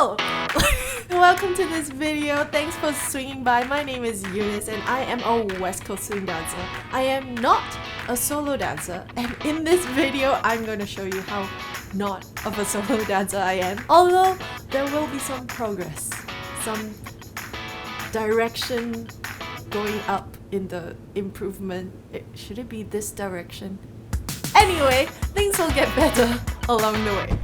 Hello! Welcome to this video. Thanks for swinging by. My name is Eunice and I am a West Coast swing dancer. I am not a solo dancer, and in this video I'm going to show you how not of a solo dancer I am. Although there will be some progress, some direction going up in the improvement. Should it be this direction? Anyway, things will get better along the way.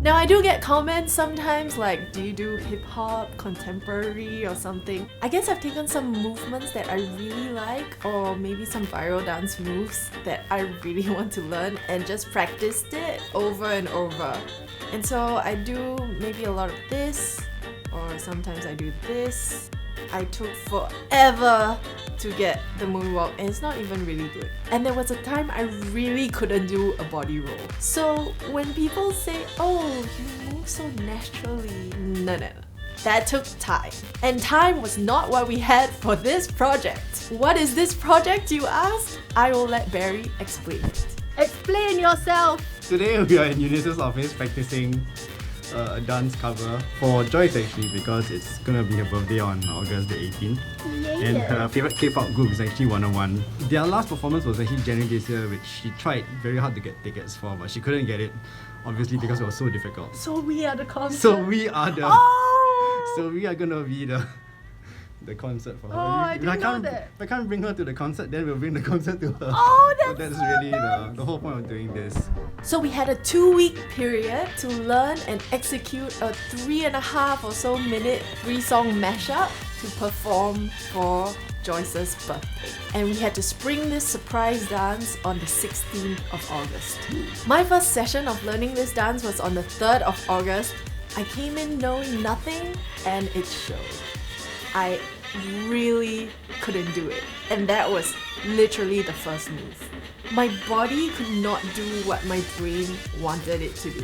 Now I do get comments sometimes like, do you do hip-hop, contemporary or something? I guess I've taken some movements that I really like, or maybe some viral dance moves that I really want to learn and just practiced it over and over. And so I do maybe a lot of this, or sometimes I do this. I took forever to get the moonwalk and it's not even really good. And there was a time I really couldn't do a body roll. So when people say, oh, you move so naturally, no. That took time. And time was not what we had for this project. What is this project, you ask? I will let Barry explain it. Explain yourself! Today we are in Eunice's office practicing a dance cover for Joyce actually, because it's gonna be her birthday on August the 18th. Yeah. And her favourite K-pop group is actually 101. Their last performance was actually January this year, which she tried very hard to get tickets for, but she couldn't get it, obviously because it was so difficult. So we are the concert. So we are the... Oh! So we are gonna be the concert for her. Oh, I didn't know that. If I can't bring her to the concert, then we'll bring the concert to her. Oh, So that's so really nice. the whole point of doing this. So we had a 2-week period to learn and execute a 3.5 or so minute 3-song mashup to perform for Joyce's birthday. And we had to spring this surprise dance on the 16th of August. My first session of learning this dance was on the 3rd of August. I came in knowing nothing and it showed. I really couldn't do it, and that was literally the first move. My body could not do what my brain wanted it to do.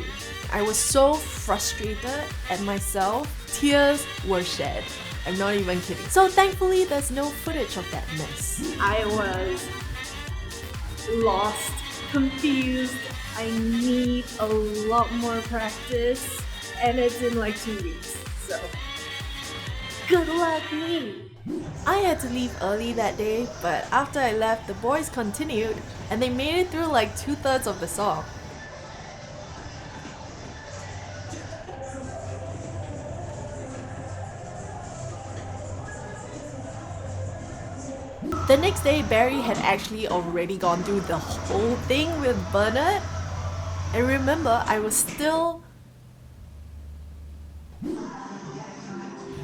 I was so frustrated at myself, tears were shed. I'm not even kidding. So thankfully there's no footage of that mess. I was lost, confused. I need a lot more practice, and it's in like 2 weeks, so good luck me! I had to leave early that day, but after I left, the boys continued and they made it through like 2/3 of the song. The next day, Barry had actually already gone through the whole thing with Bernard. And remember, I was still...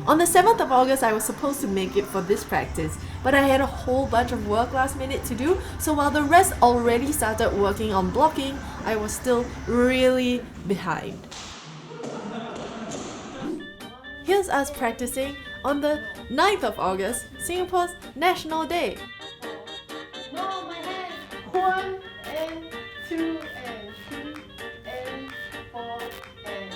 On the 7th of August, I was supposed to make it for this practice, but I had a whole bunch of work last minute to do, so while the rest already started working on blocking, I was still really behind. Here's us practicing on the 9th of August, Singapore's National Day. No, my hand! 1 and 2 and 3 and 4 and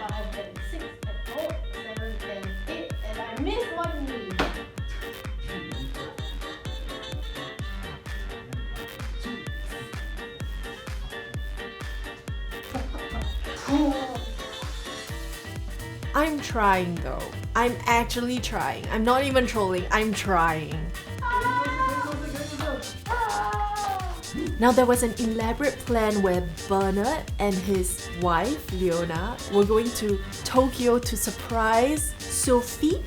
5 and 6 and 4, 7 and 8, and I missed one knee. I'm trying though. I'm actually trying. I'm not even trolling, I'm trying. Now there was an elaborate plan where Bernard and his wife, Leona, were going to Tokyo to surprise Sophie.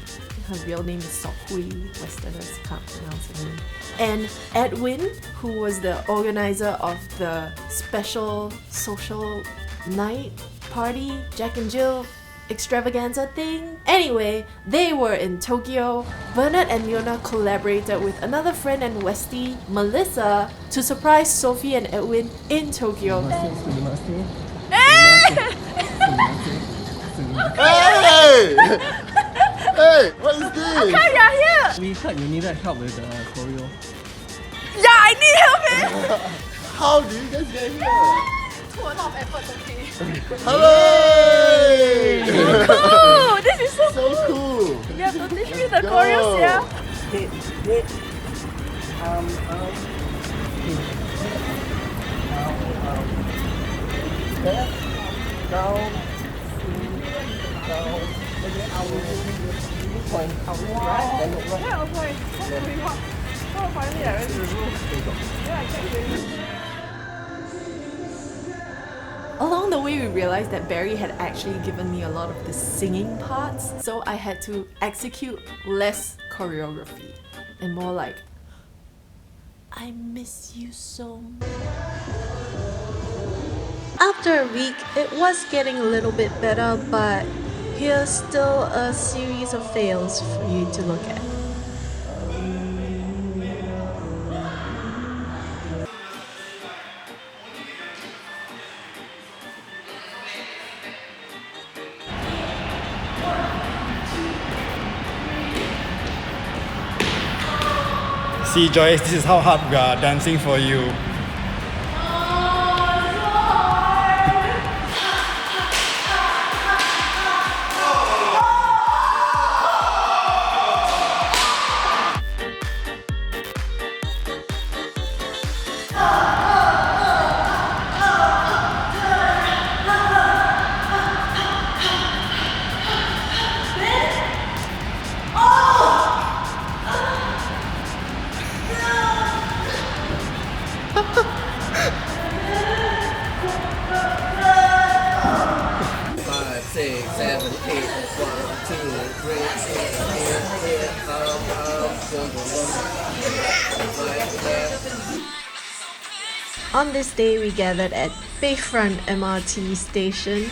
Her real name is Sophie, Westerners can't pronounce her name. And Edwin, who was the organizer of the special social night party, Jack and Jill extravaganza thing. Anyway, they were in Tokyo. Bernard and Leona collaborated with another friend and Westie, Melissa, to surprise Sophie and Edwin in Tokyo. Hey! Hey! What is this? Come, you're here! We thought you needed help with the choreo. Yeah, I need help, man! How do you guys get here? A lot of effort, okay. Hello! Cool! This is so So cool! You have to teach me the Let's go. choreos, yeah? Hit, hit. Hit. point out right? Then look right. Yeah, okay. Oh, finally I went to the room. Yeah, I can't hear you. Along the way, we realized that Barry had actually given me a lot of the singing parts, so I had to execute less choreography and more like, I miss you so much. After a week, it was getting a little bit better, but here's still a series of fails for you to look at. See, Joyce, this is how hard we are dancing for you. On this day, we gathered at Bayfront MRT station,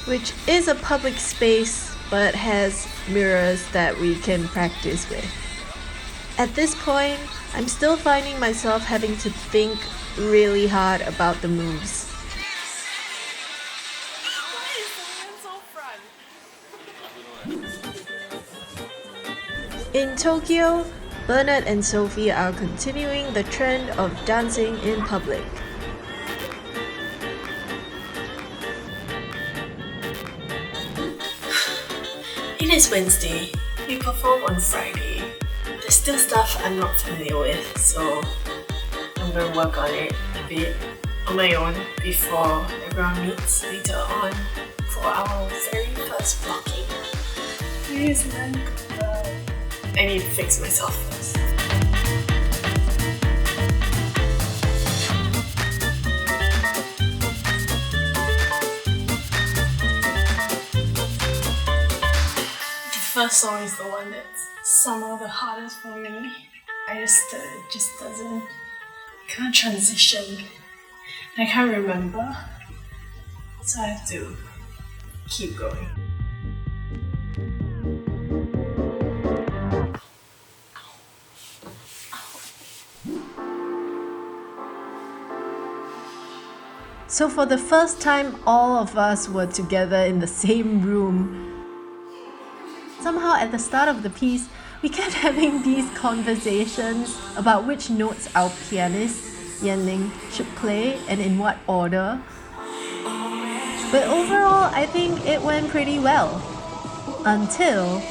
which is a public space but has mirrors that we can practice with. At this point, I'm still finding myself having to think really hard about the moves. Why is Songyan so front? In Tokyo, Bernard and Sophie are continuing the trend of dancing in public. It is Wednesday. We perform on Friday. There's still stuff I'm not familiar with, so I'm gonna work on it a bit on my own before everyone meets later on for our very first blocking. Please, man. I need to fix myself first. The first song is the one that's somehow the hardest for me. It just doesn't, can't transition. I can't remember, so I have to keep going. So for the first time, all of us were together in the same room. Somehow at the start of the piece, we kept having these conversations about which notes our pianist, Yen-ling, should play and in what order. But overall, I think it went pretty well. Until...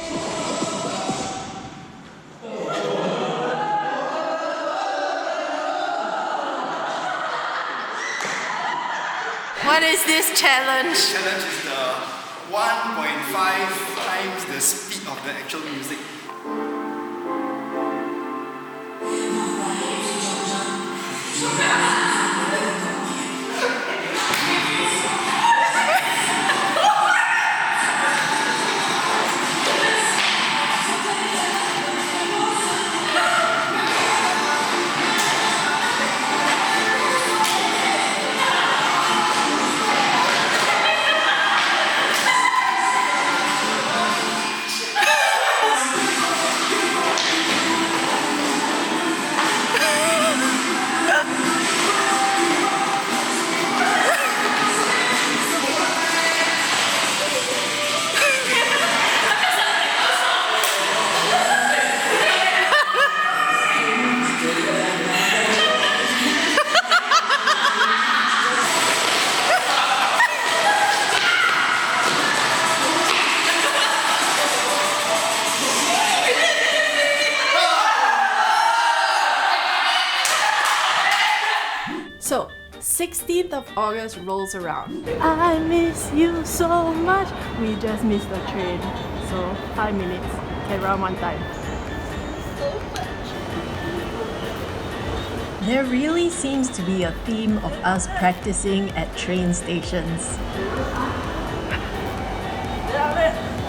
What is this challenge? The challenge is the 1.5 times the speed of the actual music. So, 16th of August rolls around. I miss you so much. We just missed the train, so 5 minutes. can run one time. There really seems to be a theme of us practicing at train stations.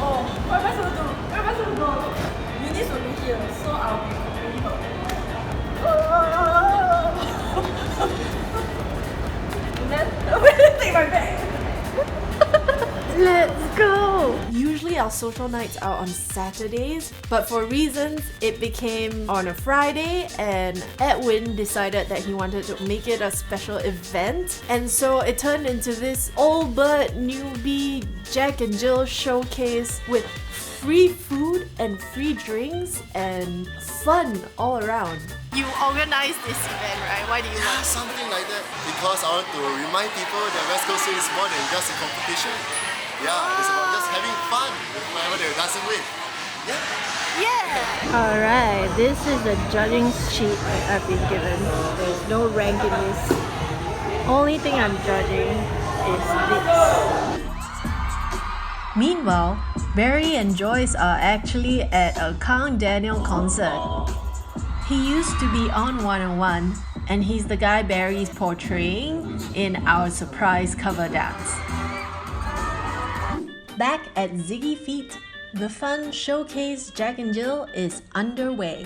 Oh, what am I supposed to do? Where am I supposed to go? You need to be here, so I'll be copying her. And then, take my bag. Let's go! Usually our social nights are on Saturdays, but for reasons it became on a Friday, and Edwin decided that he wanted to make it a special event, and so it turned into this old bird newbie Jack and Jill showcase with free food and free drinks and fun all around. You organized this event, right? Why do you Yeah, something like that. Because I want to remind people that West Coast Swing is more than just a competition. Yeah, it's about just having fun with whoever they're dancing with. Yeah. Alright, this is the judging sheet I've been given. There's no rank in this. Only thing I'm judging is this. Meanwhile, Barry and Joyce are actually at a Kang Daniel concert. He used to be on 101, and he's the guy Barry's portraying in our surprise cover dance. Back at Ziggy Feet, the fun showcase Jack and Jill is underway.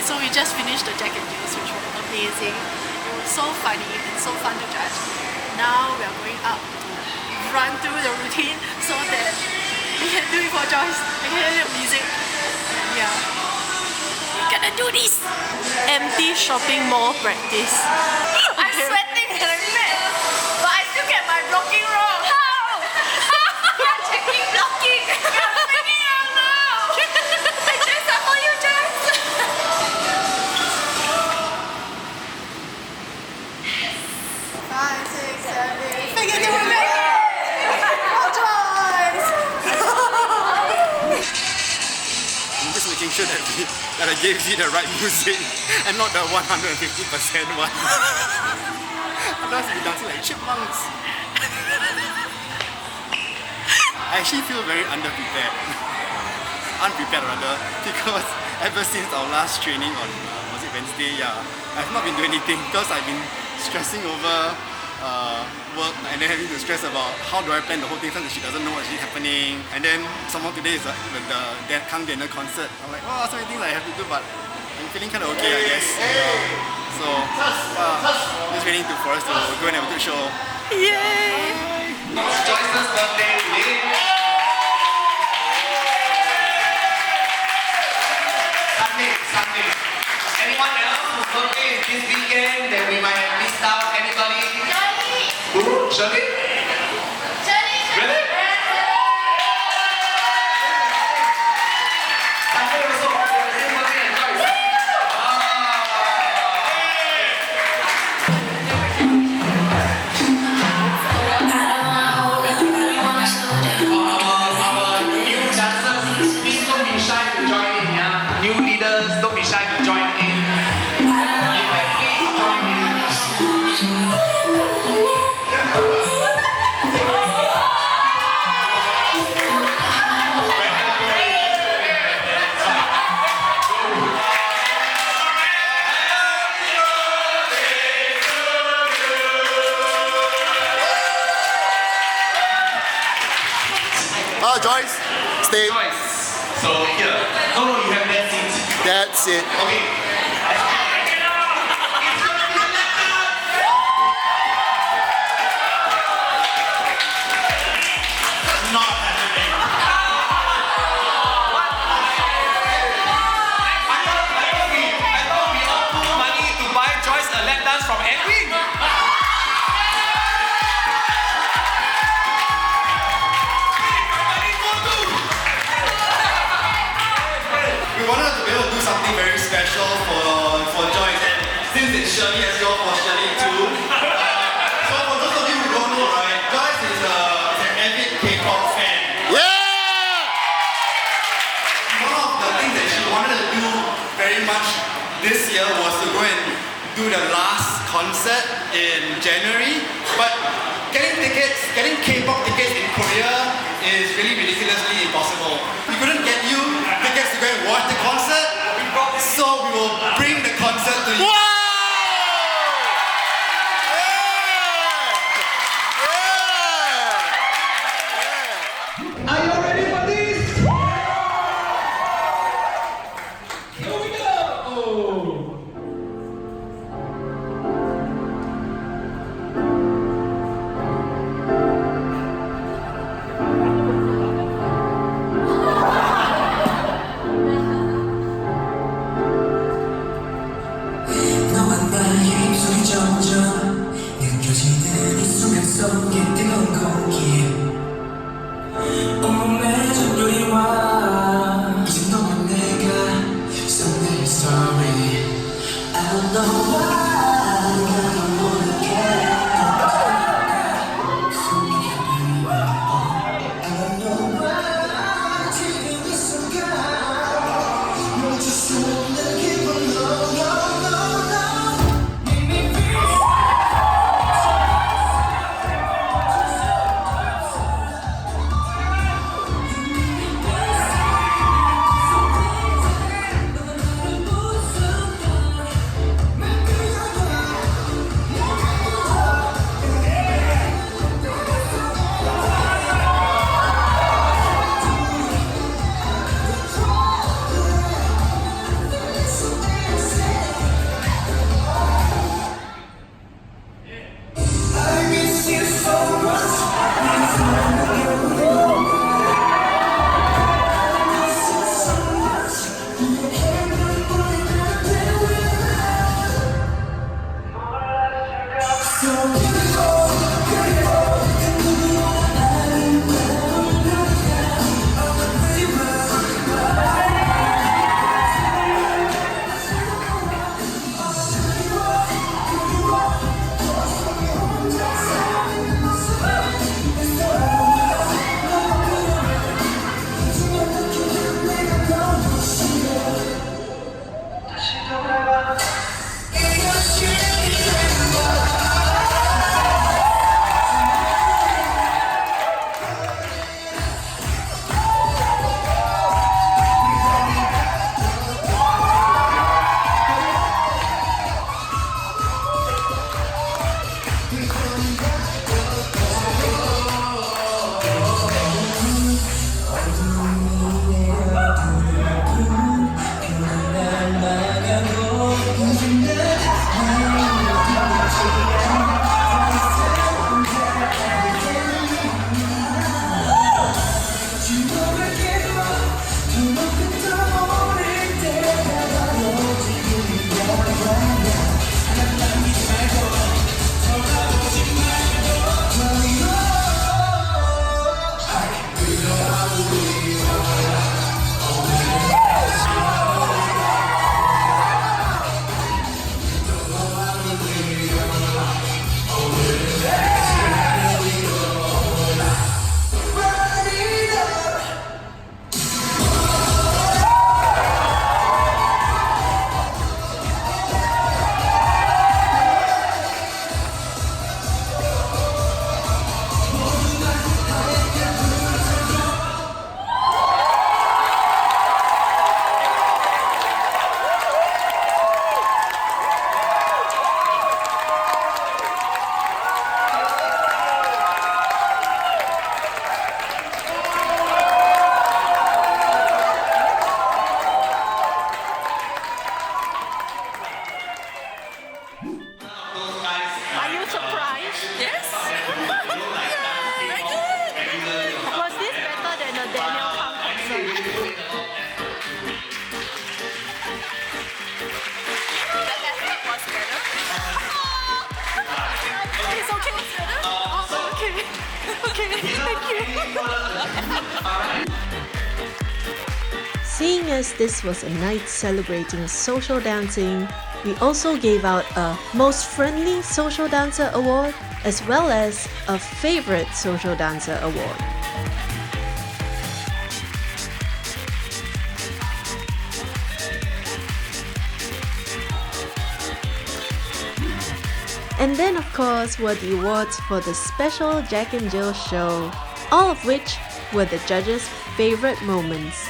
So we just finished the Jack and Jills, which was amazing. It was so funny and so fun to judge. Now we are going up to run through the routine so that we can do it for Joyce. I can hear the music. And yeah, we're gonna do this! Empty shopping mall practice. I'm sweating and I'm mad, but I still get my blocking wrong. How? You're checking blocking! You're freaking out now! I just saw you, Joyce! 5, 6, 7, 8. Figure it out, make it! Oh, Joyce! I'm just making sure that I gave you the right music and not the 150% one. Otherwise we'll be dancing like chipmunks. I actually feel very underprepared. Unprepared rather, because ever since our last training on, was it Wednesday? Yeah, I've not been doing anything because I've been stressing over work and then having to stress about how do I plan the whole thing since she doesn't know what's happening. And then somehow today is the Kang Dinner concert. I'm like, oh, so many things I have to do, but I'm feeling kind of okay, I guess. So, just waiting for us to go and have a good show. Yay! It's Joyce's birthday today. Sunday. Anyone else whose birthday is this weekend that we might have missed out? Anybody? Who? Shirley? Really? Sunday also. The same birthday as Joyce. Our new dancers, please don't be shy to join in, yeah? New leaders, don't be shy to join in. Please join in. Oh, Joyce, stay. Joyce. So here. No, you have that seat. That's it. Okay. Not happening. What? I thought we all pool money to buy Joyce a lap dance from Edwin. Shirley as well for Shirley too. So for those of you who don't know, right, Joyce is an avid K-pop fan. Yeah! One of the things that she wanted to do very much this year was to go and do the last concert in January, but getting K-pop tickets in Korea is really ridiculously impossible. We couldn't get you tickets to go and watch the concert, so we will bring the concert to you. Wow! Are you ready for this? Here we go! 너와 나의 입술이 점점 느껴지는 이 순간 속에 뜨거운 공기 온몸에 전율이 와 이제 너와 내가 써낸 story I don't know why 나도 모르게 숨이 가쁘니 I don't know why 지금 이 순간 멈출 수 없는 기분 no no Seeing as this was a night celebrating social dancing, we also gave out a Most Friendly Social Dancer Award as well as a Favorite Social Dancer Award. And then of course were the awards for the special Jack and Jill show, all of which were the judges' favorite moments.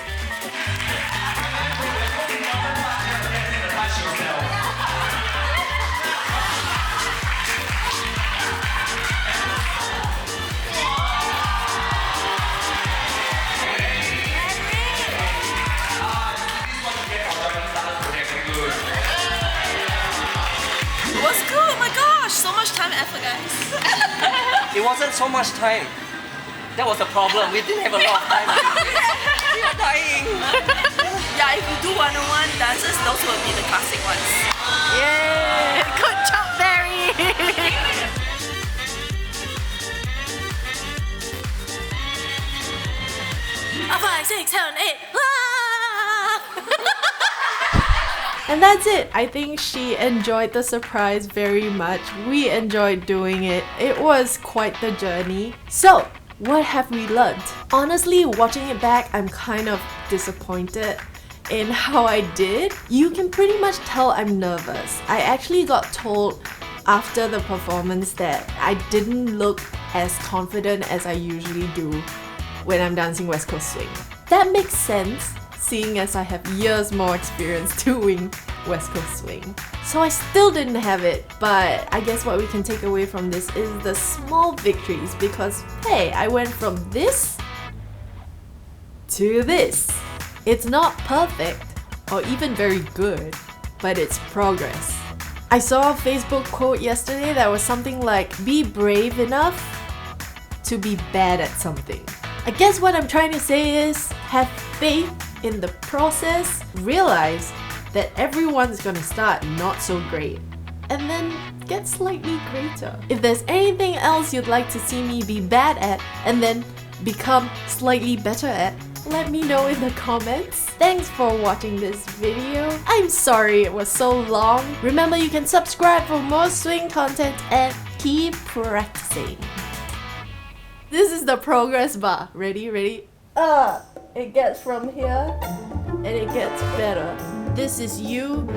It was good, oh my gosh, so much time and effort, guys. It wasn't so much time. That was the problem. We didn't have a lot of time. We are dying. Yeah, if you do one-on-one dances, those will be the classic ones. Yay! Good job, Barry! A 5, 6, 7, 8. And that's it. I think she enjoyed the surprise very much. We enjoyed doing it. It was quite the journey. So, what have we learned? Honestly, watching it back, I'm kind of disappointed in how I did. You can pretty much tell I'm nervous. I actually got told after the performance that I didn't look as confident as I usually do when I'm dancing West Coast Swing. That makes sense, seeing as I have years more experience doing West Coast Swing. So I still didn't have it, but I guess what we can take away from this is the small victories, because hey, I went from this to this. It's not perfect or even very good, but it's progress. I saw a Facebook quote yesterday that was something like, be brave enough to be bad at something. I guess what I'm trying to say is, have faith in the process, realize that everyone's gonna start not so great, and then get slightly greater. If there's anything else you'd like to see me be bad at and then become slightly better at, let me know in the comments. Thanks for watching this video. I'm sorry it was so long. Remember, you can subscribe for more swing content and keep practicing. This is the progress bar. Ready? It gets from here and it gets better. This is you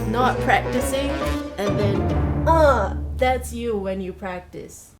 not practicing, and then that's you when you practice.